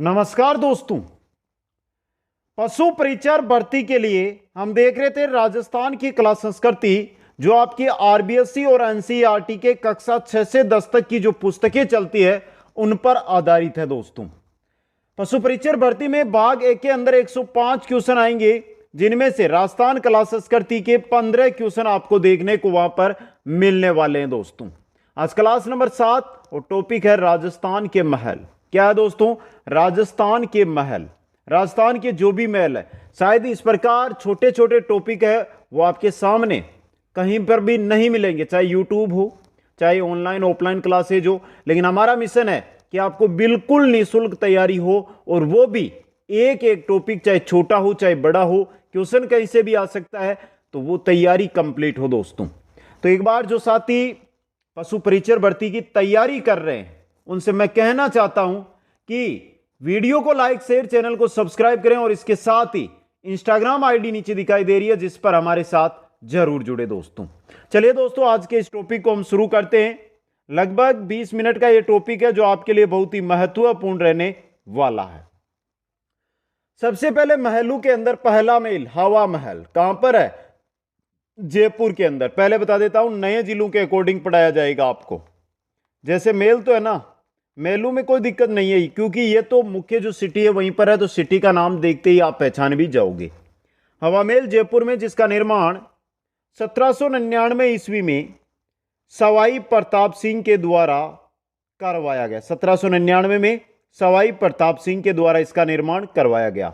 नमस्कार दोस्तों। पशु परिचर भर्ती के लिए हम देख रहे थे राजस्थान की कला संस्कृति, जो आपकी आरबीएससी और एनसीईआरटी के कक्षा 6 से 10 तक की जो पुस्तकें चलती है उन पर आधारित है। दोस्तों, पशु परिचर भर्ती में भाग एक के अंदर 105 क्वेश्चन आएंगे, जिनमें से राजस्थान कला संस्कृति के 15 क्वेश्चन आपको देखने को वहां पर मिलने वाले हैं। दोस्तों, आज क्लास नंबर 7 और टॉपिक है राजस्थान के महल। क्या है दोस्तों? राजस्थान के महल। राजस्थान के जो भी महल है, शायद इस प्रकार छोटे छोटे टॉपिक है वो आपके सामने कहीं पर भी नहीं मिलेंगे, चाहे यूट्यूब हो, चाहे ऑनलाइन ऑफलाइन क्लासेज हो। लेकिन हमारा मिशन है कि आपको बिल्कुल निःशुल्क तैयारी हो, और वो भी एक एक टॉपिक, चाहे छोटा हो चाहे बड़ा हो, क्वेश्चन कहीं से भी आ सकता है, तो वो तैयारी कंप्लीट हो। दोस्तों, तो एक बार जो साथी पशु परिचर भर्ती की तैयारी कर रहे हैं उनसे मैं कहना चाहता हूं कि वीडियो को लाइक शेयर, चैनल को सब्सक्राइब करें, और इसके साथ ही इंस्टाग्राम आईडी नीचे दिखाई दे रही है, जिस पर हमारे साथ जरूर जुड़े। दोस्तों, चलिए दोस्तों, आज के इस टॉपिक को हम शुरू करते हैं। लगभग 20 मिनट का यह टॉपिक है जो आपके लिए बहुत ही महत्वपूर्ण रहने वाला है। सबसे पहले महलों के अंदर पहला महल हवा महल कहां पर है? जयपुर के अंदर। पहले बता देता हूं, नए जिलों के अकॉर्डिंग पढ़ाया जाएगा आपको। जैसे मेल तो है ना, मेलू में कोई दिक्कत नहीं है, क्योंकि ये तो मुख्य जो सिटी है वहीं पर है, तो सिटी का नाम देखते ही आप पहचान भी जाओगे। हवा महल जयपुर में, जिसका निर्माण 1799 ईस्वी में सवाई प्रताप सिंह के द्वारा करवाया गया। 1799 में सवाई प्रताप सिंह के द्वारा इसका निर्माण करवाया गया।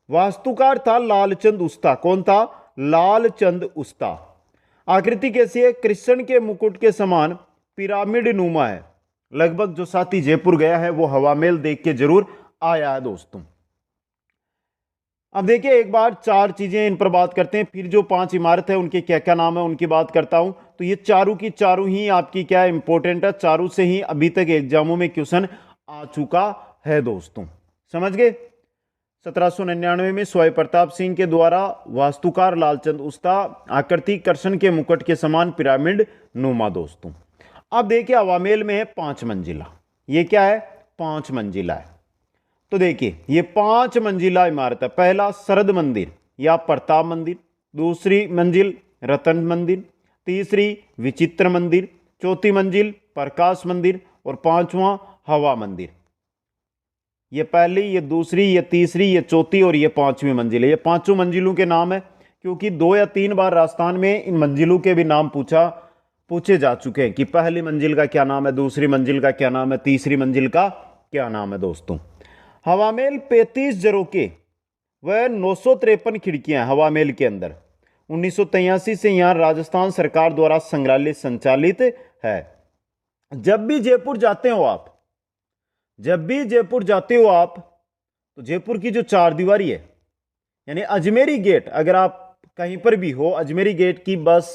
वास्तुकार था लालचंद उस्ता। कौन था? लालचंद उस्ता। आकृति कैसी है? कृष्ण के मुकुट के समान पिरामिड नुमा है। लगभग जो साथी जयपुर गया है वो हवा महल देख के जरूर आया है। दोस्तों, अब देखिए, एक बार 4 चीजें इन पर बात करते हैं, फिर जो 5 इमारत है उनके क्या क्या नाम है उनकी बात करता हूं। तो ये चारों की चारों ही आपकी क्या इंपॉर्टेंट है, चारों से ही अभी तक एग्जामों में क्वेश्चन आ चुका है। दोस्तों, समझ गए? 1799 में सवाई प्रताप सिंह के द्वारा, वास्तुकार लालचंद उस्ता, आकृति कृष्ण के मुकुट के समान पिरामिड नुमा। दोस्तों, अब देखिए, हवा महल में है 5 मंजिला। ये क्या है? 5 मंजिला है। तो देखिए, ये 5 मंजिला इमारत है। पहला शरद मंदिर या प्रताप मंदिर, दूसरी मंजिल रतन मंदिर, तीसरी विचित्र मंदिर, चौथी मंजिल प्रकाश मंदिर, और 5वां हवा मंदिर। ये पहली, ये दूसरी, ये तीसरी, ये चौथी और ये 5वीं मंजिल है। ये 5 मंजिलों के नाम है, क्योंकि 2 या 3 बार राजस्थान में इन मंजिलों के भी नाम पूछे जा चुके हैं कि पहली मंजिल का क्या नाम है, दूसरी मंजिल का क्या नाम है, तीसरी मंजिल का क्या नाम है। दोस्तों, हवा महल 35 झरोखे व 953 खिड़कियां हवा महल के अंदर। 1983 से यहां राजस्थान सरकार द्वारा संग्रहालय संचालित है। जब भी जयपुर जाते हो आप, तो जयपुर की जो 4 दीवारी है, यानी अजमेरी गेट, अगर आप कहीं पर भी हो, अजमेरी गेट की बस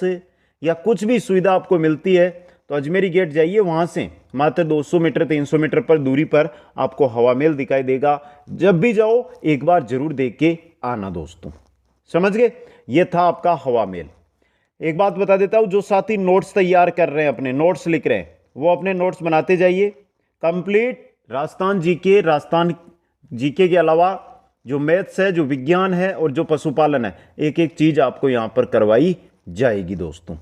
या कुछ भी सुविधा आपको मिलती है तो अजमेरी गेट जाइए, वहां से मात्र 200 मीटर 300 मीटर पर दूरी पर आपको हवा महल दिखाई देगा। जब भी जाओ एक बार जरूर देख के आना। दोस्तों, समझ गए? यह था आपका हवा महल। एक बात बता देता हूं, जो साथी नोट्स तैयार कर रहे हैं, अपने नोट्स लिख रहे हैं, वो अपने नोट्स बनाते जाइए। कंप्लीट राजस्थान जीके के अलावा जो मैथ्स है, जो विज्ञान है और जो पशुपालन है, एक एक चीज आपको यहां पर करवाई जाएगी। दोस्तों,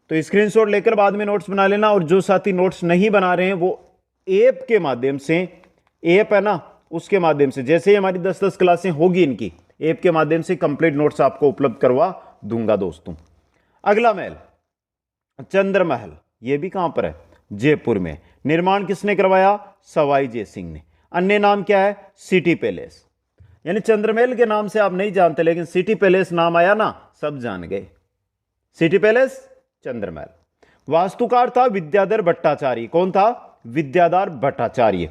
तो स्क्रीनशॉट लेकर बाद में नोट्स बना लेना। और जो साथी नोट्स नहीं बना रहे हैं वो ऐप के माध्यम से, ऐप है ना, उसके माध्यम से, जैसे ही हमारी 10-10 क्लासें होगी इनकी, ऐप के माध्यम से कंप्लीट नोट्स आपको उपलब्ध करवा दूंगा। दोस्तों, अगला महल चंद्र महल। यह भी कहां पर है? जयपुर में। निर्माण किसने करवाया? सवाई जय सिंह ने। अन्य नाम क्या है? City palace. यानी चंद्रमहल के नाम से आप नहीं जानते, लेकिन सिटी पैलेस नाम आया ना, सब जान गए। City palace, Chandramahal. वास्तुकार था विद्याधर भट्टाचार्य। कौन था? विद्याधर भट्टाचार्य।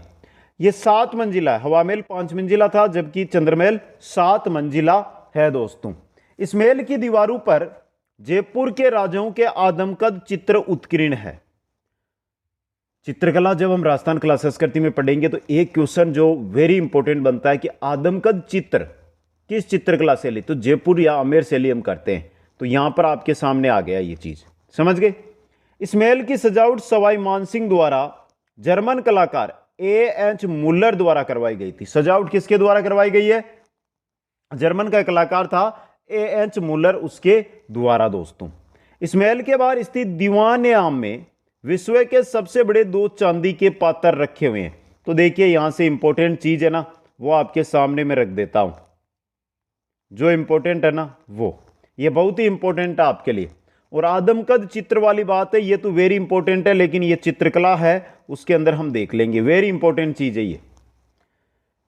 यह 7 मंजिला है। हवा महल 5 मंजिला था, जबकि चंद्रमहल 7 मंजिला है। दोस्तों, इस महल की दीवारों पर जयपुर के राजाओं के आदमकद चित्र उत्कीर्ण है। चित्रकला जब हम राजस्थान कला संस्कृति में पढ़ेंगे तो एक क्वेश्चन जो वेरी इंपॉर्टेंट बनता है कि आदमकद चित्र किस चित्रकला शैली, तो जयपुर या आमेर शैली हम करते हैं। तो यहां पर आपके सामने आ गया ये चीज, समझ गए? इस महल की सजावट सवाई मानसिंह द्वारा जर्मन कलाकार A.H. मुल्लर द्वारा करवाई गई थी। सजावट किसके द्वारा करवाई गई है? जर्मन का कलाकार था A.H. मुल्लर, उसके द्वारा दोस्तों। इस महल के बाहर स्थित दीवान आम में विश्व के सबसे बड़े 2 चांदी के पात्र रखे हुए हैं। तो देखिए यहां से इंपॉर्टेंट चीज है ना, वो आपके सामने में रख देता हूं। जो इंपॉर्टेंट है ना वो, ये बहुत ही इंपॉर्टेंट है आपके लिए। और आदमकद चित्र वाली बात है, ये तो वेरी इंपॉर्टेंट है, लेकिन ये चित्रकला है उसके अंदर हम देख लेंगे। वेरी इंपॉर्टेंट चीज है ये।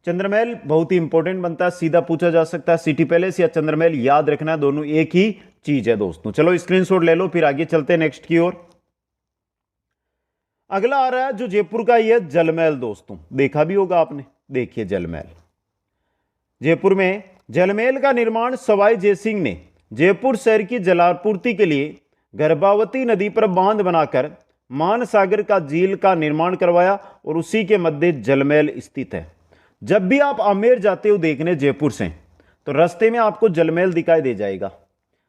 चंद्रमहल बहुत ही इंपॉर्टेंट बनता है, सीधा पूछा जा सकता है सिटी पैलेस या चंद्रमहल, याद रखना दोनों एक ही चीज है दोस्तों। चलो स्क्रीनशॉट ले लो, फिर आगे चलते हैं नेक्स्ट की ओर। अगला आ रहा है जो जयपुर का, ये जलमहल दोस्तों, देखा भी होगा आपने। देखिए जलमहल, जयपुर में जलमहल का निर्माण सवाई जयसिंह ने जयपुर शहर की जलापूर्ति के लिए गर्भावती नदी पर बांध बनाकर मानसागर का झील का निर्माण करवाया और उसी के मध्य जलमहल स्थित है। जब भी आप आमेर जाते हो देखने जयपुर से, तो रास्ते में आपको जलमहल दिखाई दे जाएगा।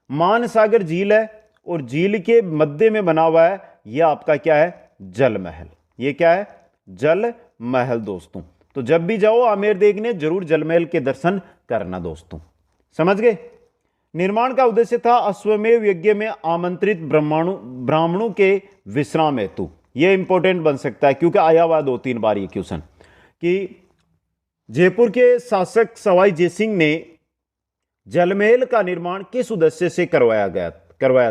मानसागर झील है और झील के मध्य में बना हुआ है यह आपका क्या है? जलमहल। ये क्या है? जल महल दोस्तों। तो जब भी जाओ आमेर देखने जरूर जलमहल के दर्शन करना दोस्तों। समझ गए? निर्माण का उद्देश्य था अश्वमेव यज्ञ में आमंत्रित ब्राह्मणों के विश्राम हेतु। यह इंपॉर्टेंट बन सकता है क्योंकि आया हुआ 2-3 बार ये क्वेश्चन कि जयपुर के शासक सवाई जयसिंह ने जलमहल का निर्माण किस उद्देश्य से करवाया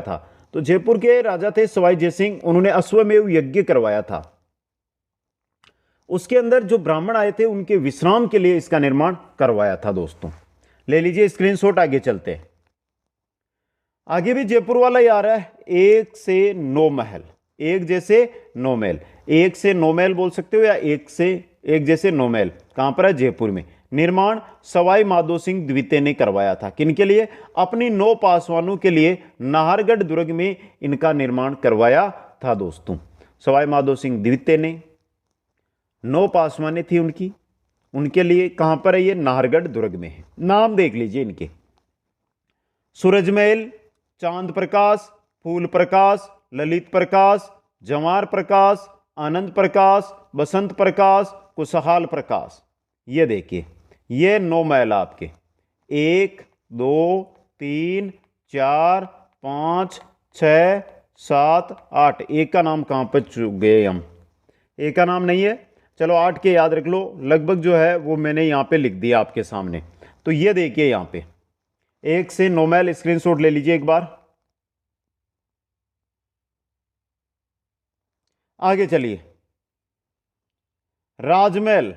था। तो जयपुर के राजा थे सवाई जयसिंह, उन्होंने अश्वमेव यज्ञ करवाया था। उसके अंदर जो ब्राह्मण आए थे उनके विश्राम के लिए इसका निर्माण करवाया था दोस्तों। ले लीजिए स्क्रीनशॉट, आगे चलते हैं। आगे भी जयपुर वाला ही आ रहा है, 1 से 9 महल। 1 जैसे 9 महल, 1 से 9 महल बोल सकते हो या 1 जैसे 9 महल। कहां पर है? जयपुर में। निर्माण सवाई माधो सिंह द्वितीय ने करवाया था। किनके लिए? अपनी 9 पासवानों के लिए नाहरगढ़ दुर्ग में इनका निर्माण करवाया था दोस्तों। सवाई माधो सिंह द्वितीय ने 9 पासवानें थी उनके लिए। कहां पर है ये? नाहरगढ़ दुर्ग में है। नाम देख लीजिए इनके, सूरजमहल, चांद प्रकाश, फूल प्रकाश, ललित प्रकाश, जवार प्रकाश, आनंद प्रकाश, बसंत प्रकाश, कुशहाल प्रकाश। ये देखिए ये 9 महल आपके, 1 2 3 4 5 6 7 8। एक का नाम कहां पर चूक गए हम? एक का नाम नहीं है, चलो 8 के याद रख लो। लगभग जो है वो मैंने यहां पे लिख दिया आपके सामने। तो ये देखिए यहां पे 1 से 9 महल, स्क्रीनशॉट ले लीजिए एक बार। आगे चलिए, राजमहल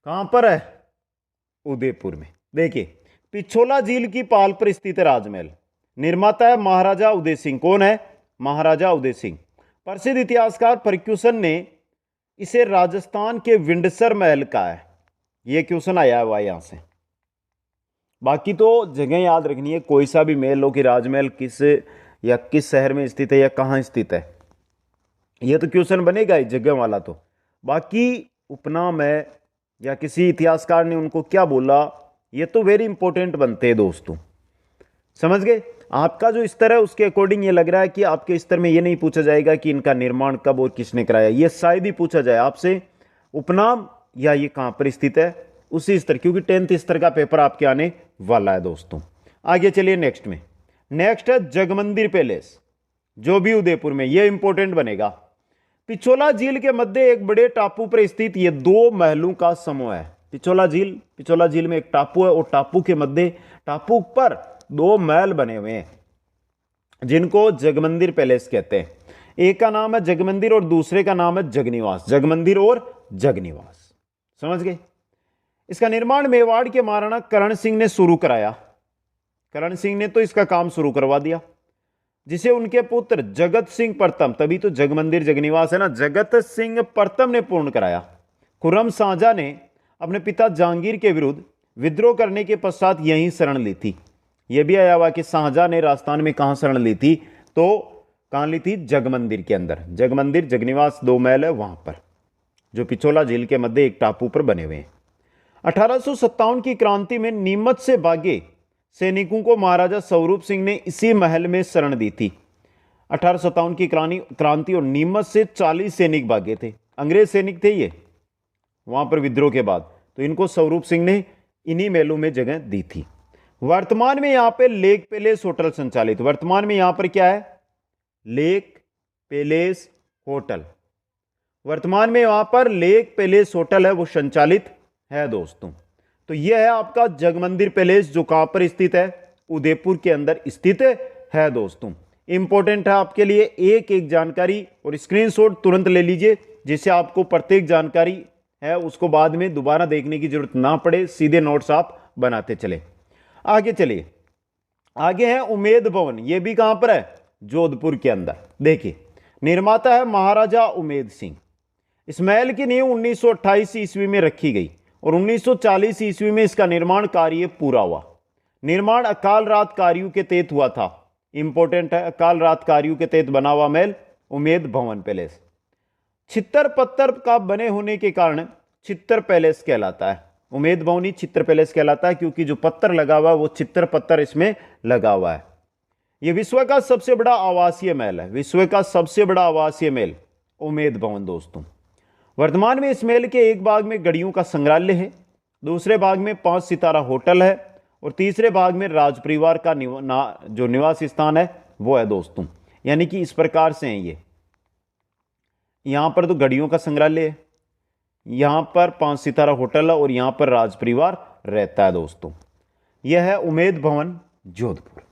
कहां पर है? उदयपुर में। देखिए पिछोला झील की पाल पर स्थित है राजमहल। निर्माता है महाराजा उदय सिंह। कौन है? महाराजा उदय सिंह। प्रसिद्ध इतिहासकार फर्ग्यूसन ने इसे राजस्थान के विंडसर महल का है। यह क्वेश्चन आया हुआ यहां से। बाकी तो जगह याद रखनी है, कोई सा भी महल हो कि राजमहल किस शहर में स्थित है या कहां स्थित है, यह तो क्वेश्चन बनेगा ही जगह वाला। तो बाकी उपनाम है या किसी इतिहासकार ने उनको क्या बोला, ये तो वेरी इंपॉर्टेंट बनते हैं दोस्तों। समझ गए? आपका जो स्तर है उसके अकॉर्डिंग ये लग रहा है कि आपके स्तर में ये नहीं पूछा जाएगा कि इनका निर्माण कब और किसने कराया। ये शायद ही पूछा जाए आपसे उपनाम या ये कहां पर स्थित है, उसी स्तर, क्योंकि 10th स्तर का पेपर आपके आने वाला है दोस्तों। आगे चलिए नेक्स्ट में। नेक्स्ट है जगमंदिर पैलेस, जो भी उदयपुर में, यह इंपॉर्टेंट बनेगा। पिछोला झील के मध्य एक बड़े टापू पर स्थित ये 2 महलों का समूह है। पिछोला झील में एक टापू है और टापू पर 2 महल बने हुए हैं जिनको जगमंदिर पैलेस कहते हैं। एक का नाम है जगमंदिर और दूसरे का नाम है जगनिवास। जगमंदिर और जगनिवास, समझ गए? इसका निर्माण मेवाड़ के महाराणा करण सिंह ने शुरू कराया। करण सिंह ने तो इसका काम शुरू करवा दिया, जिसे उनके पुत्र जगत सिंह प्रथम, तभी तो जगमंदिर जगनिवास है ना, जगत सिंह प्रथम ने पूर्ण कराया। खुर्रम शाहजहां ने अपने पिता जहांगीर के विरुद्ध विद्रोह करने के पश्चात यहीं शरण ली थी। यह भी आया हुआ कि शाहजहां ने राजस्थान में कहां शरण ली थी, तो कहां ली थी? जगमंदिर के अंदर। जगमंदिर जगनिवास 2 महल है वहां पर, जो पिछोला झील के मध्य एक टापू पर बने हुए हैं। 1857 की क्रांति में नीमच से भागे सैनिकों को महाराजा स्वरूप सिंह ने इसी महल में शरण दी थी। 1857 की क्रांति और नीमच से 40 सैनिक भागे थे, अंग्रेज सैनिक थे ये वहां पर विद्रोह के बाद, तो इनको स्वरूप सिंह ने इन्हीं महलों में जगह दी थी। वर्तमान में यहां पे लेक पैलेस होटल संचालित, वर्तमान में यहां पर क्या है, लेक पैलेस होटल, वर्तमान में वहां पर लेक पैलेस होटल है वो संचालित है दोस्तों। तो यह है आपका जगमंदिर पैलेस जो कहां पर स्थित है, उदयपुर के अंदर स्थित है दोस्तों। इंपॉर्टेंट है आपके लिए, एक एक जानकारी और स्क्रीनशॉट तुरंत ले लीजिए, जिससे आपको प्रत्येक जानकारी है उसको बाद में दोबारा देखने की जरूरत ना पड़े, सीधे नोट्स आप बनाते चले। आगे चलिए, आगे है उमेद भवन, यह भी कहां पर है, जोधपुर के अंदर। देखिए निर्माता है महाराजा उमेद सिंह। इस महल की नींव 1928 ईस्वी में रखी गई और 1940 ईस्वी में इसका निर्माण कार्य पूरा हुआ। निर्माण अकाल रात कार्यों के तहत हुआ था, इंपॉर्टेंट है, अकाल रात कार्यों के तहत बना हुआ महल उमेद भवन पैलेस। छित्तर पत्थर का बने होने के कारण छित्तर पैलेस कहलाता है, उमेद भवन ही छित्तर पैलेस कहलाता है, क्योंकि जो पत्थर लगा हुआ है वो छित्तर पत्थर इसमें लगा हुआ है। यह विश्व का सबसे बड़ा आवासीय महल है, विश्व का सबसे बड़ा आवासीय महल उमेद भवन दोस्तों। वर्तमान में इस महल के एक भाग में गढ़ियों का संग्रहालय है, दूसरे भाग में 5 सितारा होटल है और तीसरे भाग में राज परिवार का जो निवास स्थान है वो है दोस्तों। यानी कि इस प्रकार से हैं ये, यहां पर तो गढ़ियों का संग्रहालय है, यहां पर 5 सितारा होटल है और यहां पर राज परिवार रहता है दोस्तों। यह है उमेद भवन जोधपुर,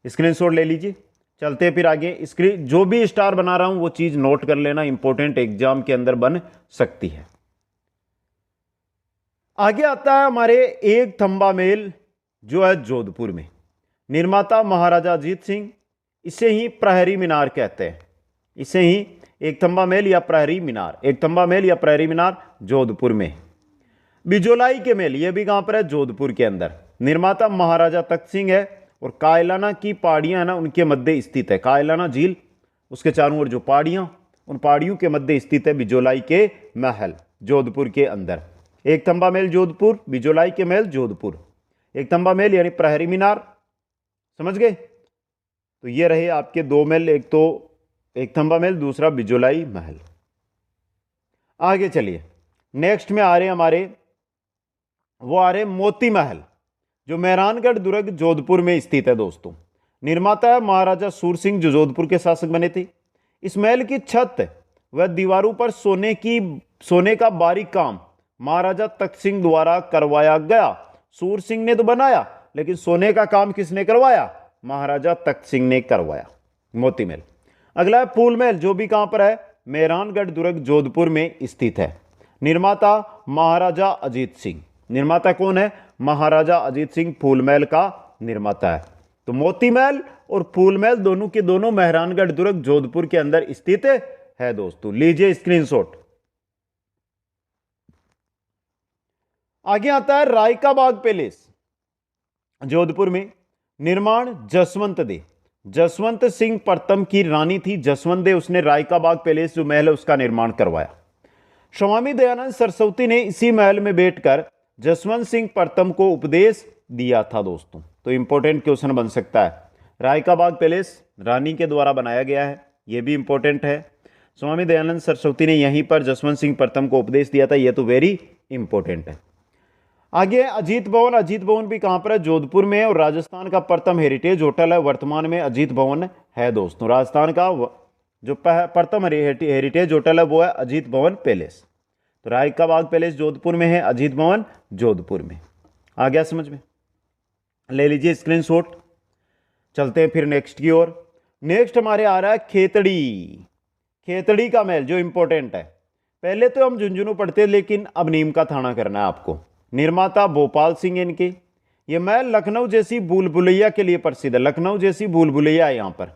स्क्रीनशॉट ले लीजिए। चलते हैं फिर आगे, स्क्रीन जो भी स्टार बना रहा हूं वो चीज नोट कर लेना, इंपॉर्टेंट एग्जाम के अंदर बन सकती है। आगे आता है हमारे एक थंबा महल जो है जोधपुर में, निर्माता महाराजा अजीत सिंह, इसे ही प्रहरी मीनार कहते हैं, इसे ही एक थंबा महल या प्रहरी मीनार, एक थंबा महल या प्रहरी मीनार जोधपुर में। बिजोलाई के महल, यह भी कहां पर है, जोधपुर के अंदर। निर्माता महाराजा तख्त सिंह है और कायलाना की पहाड़ियां है ना उनके मध्य स्थित है, कायलाना झील उसके चारों ओर जो पहाड़ियां, उन पहाड़ियों के मध्य स्थित है बिजोलाई के महल जोधपुर के अंदर। एक थंबा महल जोधपुर, बिजोलाई के महल जोधपुर। एक थंबा महल यानी प्रहरी मीनार, समझ गए। तो ये रहे आपके दो महल, एक तो एक थंबा महल, दूसरा बिजोलाई महल। आगे चलिए, नेक्स्ट में आ रहे हमारे, वो आ रहे मोती महल जो मेहरानगढ़ दुर्ग जोधपुर में स्थित है दोस्तों। निर्माता है महाराजा सूर सिंह जो जोधपुर के शासक बने थे। इस महल की छत व दीवारों पर सोने का बारीक काम महाराजा तख्त सिंह द्वारा करवाया गया। सूर सिंह ने तो बनाया, लेकिन सोने का काम किसने करवाया, महाराजा तख्त सिंह ने करवाया। मोती महल। अगला है फूल महल जो भी कहां पर है, मेहरानगढ़ दुर्ग जोधपुर में स्थित है। निर्माता महाराजा अजीत सिंह, निर्माता कौन है, महाराजा अजीत सिंह फूल महल का निर्माता है। तो मोती महल और फूल महल दोनों के दोनों मेहरानगढ़ दुर्ग जोधपुर के अंदर स्थित है दोस्तों, लीजिए स्क्रीनशॉट। आगे आता है रायका बाग पैलेस जोधपुर में। निर्माण जसवंत सिंह प्रथम की रानी थी जसवंत दे, उसने रायका बाग पैलेस जो महल है उसका निर्माण करवाया। स्वामी दयानंद सरस्वती ने इसी महल में बैठकर जसवंत सिंह प्रथम को उपदेश दिया था दोस्तों। तो इंपॉर्टेंट क्वेश्चन बन सकता है, रायका बाग पैलेस रानी के द्वारा बनाया गया है, यह भी इंपॉर्टेंट है। स्वामी दयानंद सरस्वती ने यहीं पर जसवंत सिंह प्रथम को उपदेश दिया था, यह तो वेरी इंपॉर्टेंट है। आगे अजीत भवन, अजीत भवन भी कहां पर है, जोधपुर में, और राजस्थान का प्रथम हेरिटेज होटल है वर्तमान में अजीत भवन है दोस्तों। राजस्थान का जो प्रथम हेरिटेज होटल है वो है अजीत भवन पैलेस। तो रायका बाग पैलेस जोधपुर में है, अजीत भवन जोधपुर में। आ गया समझ में, ले लीजिए स्क्रीनशॉट। चलते हैं फिर नेक्स्ट की ओर। नेक्स्ट हमारे आ रहा है खेतड़ी का महल जो इंपॉर्टेंट है। पहले तो हम झुंझुनू पढ़ते, लेकिन अब नीम का थाना करना है आपको। निर्माता भोपाल सिंह इनके। ये महल लखनऊ जैसी भूल भुलैया के लिए प्रसिद्ध है, लखनऊ जैसी भूल भुलैया है यहाँ पर।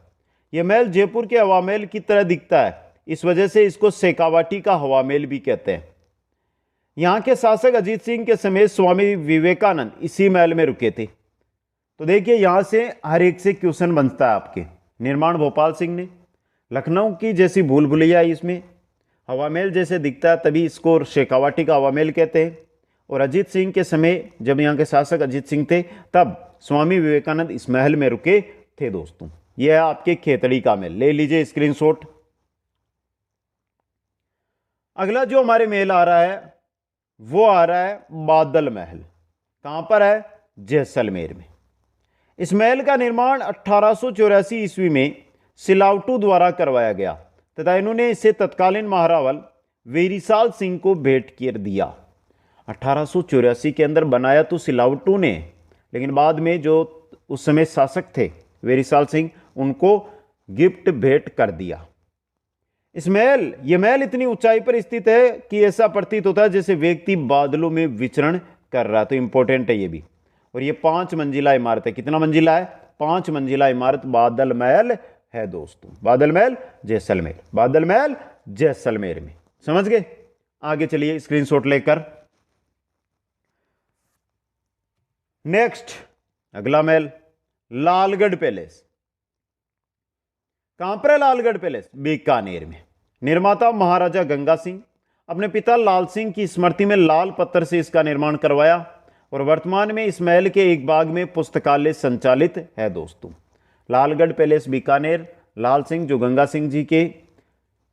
यह महल जयपुर के हवा महल की तरह दिखता है, इस वजह से इसको शेखावाटी का हवा महल भी कहते हैं। यहाँ के शासक अजीत सिंह के समेत स्वामी विवेकानंद इसी महल में रुके थे। तो देखिए यहाँ से हर एक से क्वेश्चन बनता है आपके। निर्माण भोपाल सिंह ने, लखनऊ की जैसी भूल भुलैया है, इसमें हवा महल जैसे दिखता है, तभी इसको शेखावाटी का हवा महल कहते हैं। और अजीत सिंह के समय, जब यहाँ के शासक अजीत सिंह थे, तब स्वामी विवेकानंद इस महल में रुके थे दोस्तों। यह है आपके खेतड़ी का महल, ले लीजिए स्क्रीनशॉट। अगला जो हमारे महल आ रहा है वो आ रहा है बादल महल। कहां पर है? जैसलमेर में। इस महल का निर्माण 1884 ईस्वी में सिलावटू द्वारा करवाया गया तथा इन्होंने इसे तत्कालीन महारावल वेरीसाल सिंह को भेंट कर दिया। 1884 के अंदर बनाया तो सिलावटू ने, लेकिन बाद में जो उस समय शासक थे वेरीसाल सिंह, उनको गिफ्ट भेंट कर दिया। यह महल इतनी ऊंचाई पर स्थित है कि ऐसा प्रतीत होता है जैसे व्यक्ति बादलों में विचरण कर रहा है। तो इंपॉर्टेंट है ये भी। और ये 5 मंजिला इमारत है। कितना मंजिला है? 5 मंजिला इमारत बादल महल है दोस्तों। बादल महल जैसलमेर, बादल महल जैसलमेर में। समझ गए? आगे चलिए स्क्रीनशॉट लेकर। नेक्स्ट अगला महल लालगढ़ पैलेस। कहां पर है लालगढ़ पैलेस? बीकानेर में। निर्माता महाराजा गंगा सिंह। अपने पिता लाल सिंह की स्मृति में लाल पत्थर से इसका निर्माण करवाया और वर्तमान में इस महल के एक भाग में पुस्तकालय संचालित है दोस्तों। लालगढ़ पैलेस बीकानेर, लाल सिंह जो गंगा सिंह जी के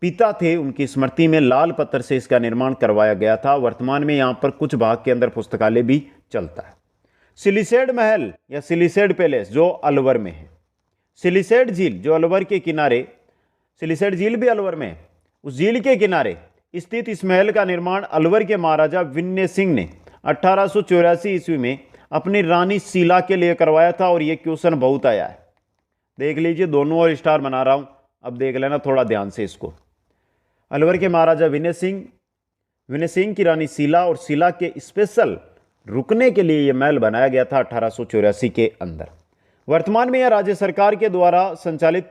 पिता थे, उनकी स्मृति में लाल पत्थर से इसका निर्माण करवाया गया था। वर्तमान में यहां पर कुछ भाग के अंदर पुस्तकालय भी चलता है। सिलिसेड महल या सिलिसेड पैलेस जो अलवर में है। सिलिसेड झील जो अलवर के किनारे, सिलिसेड झील भी अलवर में है, उस झील के किनारे स्थित इस महल का निर्माण अलवर के महाराजा विनय सिंह ने 1884 ईस्वी में अपनी रानी शीला के लिए करवाया था। और यह क्वेश्चन बहुत आया है, देख लीजिए, दोनों और स्टार बना रहा हूं, अब देख लेना थोड़ा ध्यान से इसको। अलवर के महाराजा विनय सिंह की रानी शीला और शीला के स्पेशल रुकने के लिए यह महल बनाया गया था 1884 के अंदर। वर्तमान में यह राज्य सरकार के द्वारा संचालित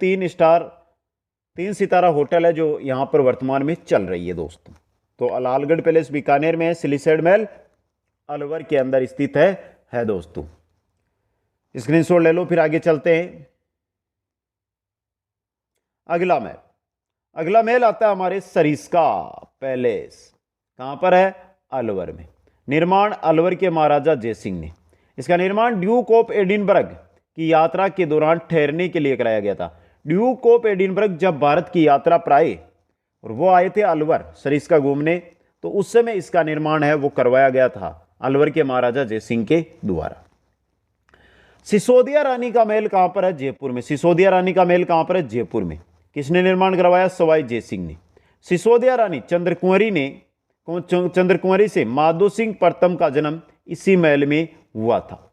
3 सितारा होटल है जो यहां पर वर्तमान में चल रही है दोस्तों। तो लालगढ़ पैलेस बीकानेर में है, सिलिसेड महल अलवर के अंदर स्थित है दोस्तों। स्क्रीनशॉट ले लो, फिर आगे चलते हैं। अगला महल आता है हमारे सरिस्का पैलेस। कहां पर है? अलवर में। निर्माण अलवर के महाराजा जयसिंह ने। इसका निर्माण ड्यूक ऑफ एडिनबर्ग की यात्रा के दौरान ठहरने के लिए कराया गया था। ड्यूक ऑफ एडिनबर्ग जब भारत की यात्रा पर आए और वो आए थे अलवर सरिस्का घूमने, तो उस समय इसका निर्माण है वो करवाया गया था अलवर के महाराजा जयसिंह के द्वारा। सिसोदिया रानी का महल कहां पर है? जयपुर में। सिसोदिया रानी का महल कहां पर है? जयपुर में। किसने निर्माण करवाया? सवाई जयसिंह ने। सिसोदिया रानी चंद्रकुंवरी से माधो सिंह प्रथम का जन्म इसी महल में हुआ था।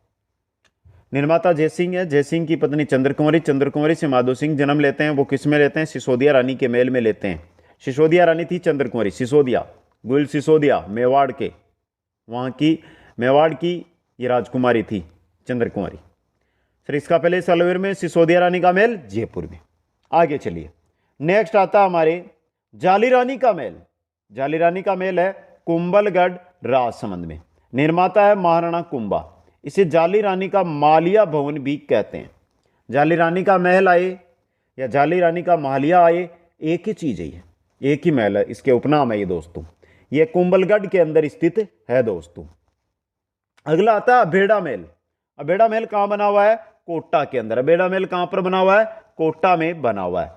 निर्माता जयसिंह है, जयसिंह की पत्नी चंद्रकुंवरी से माधो सिंह जन्म लेते हैं। वो किस में लेते हैं? सिसोदिया रानी के महल में लेते हैं। सिसोदिया रानी थी चंद्रकुंवरी, सिसोदिया गुल सिसोदिया मेवाड़ के, वहां की मेवाड़ की ये राजकुमारी थी चंद्रकुंवरी। सरिस्का पैलेस अलवर में, सिसोदिया रानी का महल जयपुर में। आगे चलिए, नेक्स्ट आता हमारे जाली रानी का महल। जाली रानी का महल है कुंभलगढ़ राजसमंद में। निर्माता है महाराणा कुंभा। इसे जाली रानी का मालिया भवन भी कहते हैं। जाली रानी का महल आए या जाली रानी का मालिया आए, एक ही चीज है, एक ही महल है, इसके उपनाम है ये दोस्तों। ये कुंभलगढ़ के अंदर स्थित है दोस्तों। अगला आता है अभेड़ा महल। अभेड़ा महल कहां बना हुआ है? कोटा के अंदर। अभेड़ा महल कहां पर बना हुआ है? कोटा में बना हुआ है।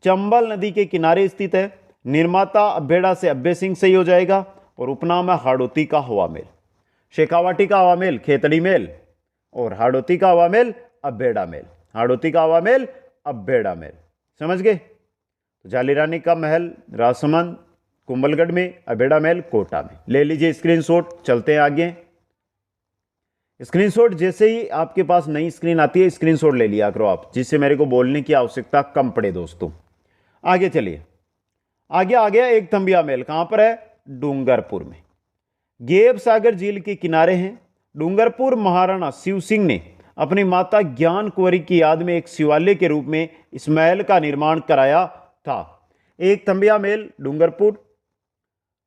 चंबल नदी के किनारे स्थित है। निर्माता अभेड़ा से अभ्य सिंह सही हो जाएगा और उपनाम है हाड़ौती का हवा महल। शेखावाटी का हवा महल खेतड़ी महल और हाड़ौती का हवा महल अभेड़ा महल। हाड़ौती का हवा महल अभेड़ा महल। समझ गए? तो जाली रानी का महल राजसमंद कुंभलगढ़ में, अभेड़ा महल कोटा में। ले लीजिए स्क्रीनशॉट, चलते हैं आगे। स्क्रीनशॉट जैसे ही आपके पास नई स्क्रीन आती है स्क्रीनशॉट ले लिया करो आप, जिससे मेरे को बोलने की आवश्यकता कम पड़े दोस्तों। आगे चलिए, आगे आ गया एक थंबिया महल। कहां पर है? डूंगरपुर में। गेब सागर झील के किनारे हैं। डूंगरपुर महाराणा शिव सिंह ने अपनी माता ज्ञान कुंवरी की याद में एक शिवालय के रूप में इस महल का निर्माण कराया था। एक थंबिया महल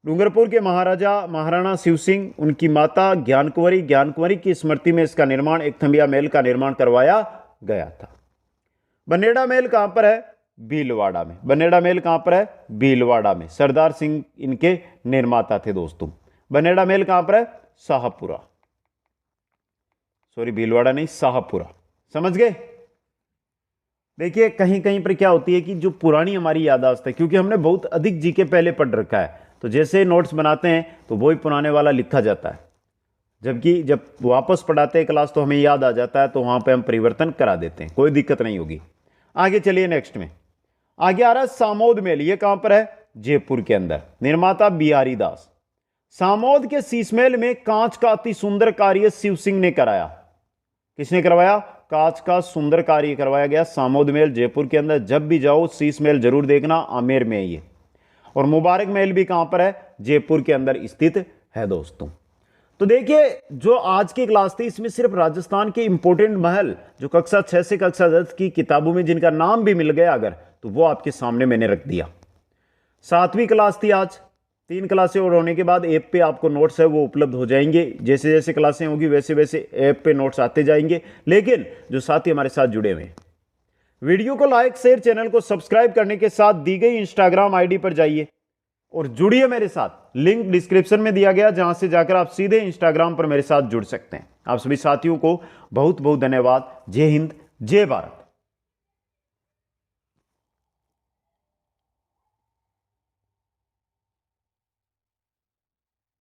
डूंगरपुर के महाराणा शिव सिंह, उनकी माता ज्ञान कुंवरी की स्मृति में इसका निर्माण एक थंबिया महल का निर्माण करवाया गया था। बनेड़ा महल कहां पर है? भीलवाड़ा में। बनेड़ा महल कहां पर है? भीलवाड़ा में। सरदार सिंह इनके निर्माता थे दोस्तों। बनेड़ा महल कहां पर है? शाहपुरा, सॉरी भीलवाड़ा नहीं, शाहपुरा। समझ गए? देखिए कहीं कहीं पर क्या होती है कि जो पुरानी हमारी याददाश्त है, क्योंकि हमने बहुत अधिक जीके पहले पढ़ रखा है, तो जैसे नोट्स बनाते हैं तो वही पुराने वाला लिखा जाता है, जबकि जब वापस पढ़ाते हैं क्लास तो हमें याद आ जाता है, तो वहां पे हम परिवर्तन करा देते हैं, कोई दिक्कत नहीं होगी। आगे चलिए नेक्स्ट में। आगे आ रहा है सामोद मेल। ये कहां पर है? जयपुर के अंदर। निर्माता बिहारी दास। सामोद के शीशमेल में कांच का अति सुंदर कार्य शिव सिंह ने कराया। किसने करवाया? कांच का सुंदर कार्य करवाया गया सामोद महल जयपुर के अंदर। जब भी जाओ शीश महल जरूर देखना, आमेर में है ये। और मुबारक महल भी कहां पर है? जयपुर के अंदर स्थित है दोस्तों। तो देखिए जो आज की क्लास थी इसमें सिर्फ राजस्थान के इंपॉर्टेंट महल जो कक्षा 6 से कक्षा 10 की किताबों में जिनका नाम भी मिल गया अगर, तो वो आपके सामने मैंने रख दिया। 7वीं क्लास थी आज। 3 क्लासें और होने के बाद ऐप पे आपको नोट्स है वो उपलब्ध हो जाएंगे। जैसे जैसे क्लासें होगी वैसे वैसे ऐप पे नोट्स आते जाएंगे। लेकिन जो साथी हमारे साथ जुड़े हुए हैं, वीडियो को लाइक शेयर, चैनल को सब्सक्राइब करने के साथ दी गई इंस्टाग्राम आईडी पर जाइए और जुड़िए मेरे साथ। लिंक डिस्क्रिप्शन में दिया गया, जहां से जाकर आप सीधे इंस्टाग्राम पर मेरे साथ जुड़ सकते हैं। आप सभी साथियों को बहुत बहुत धन्यवाद। जय हिंद, जय भारत।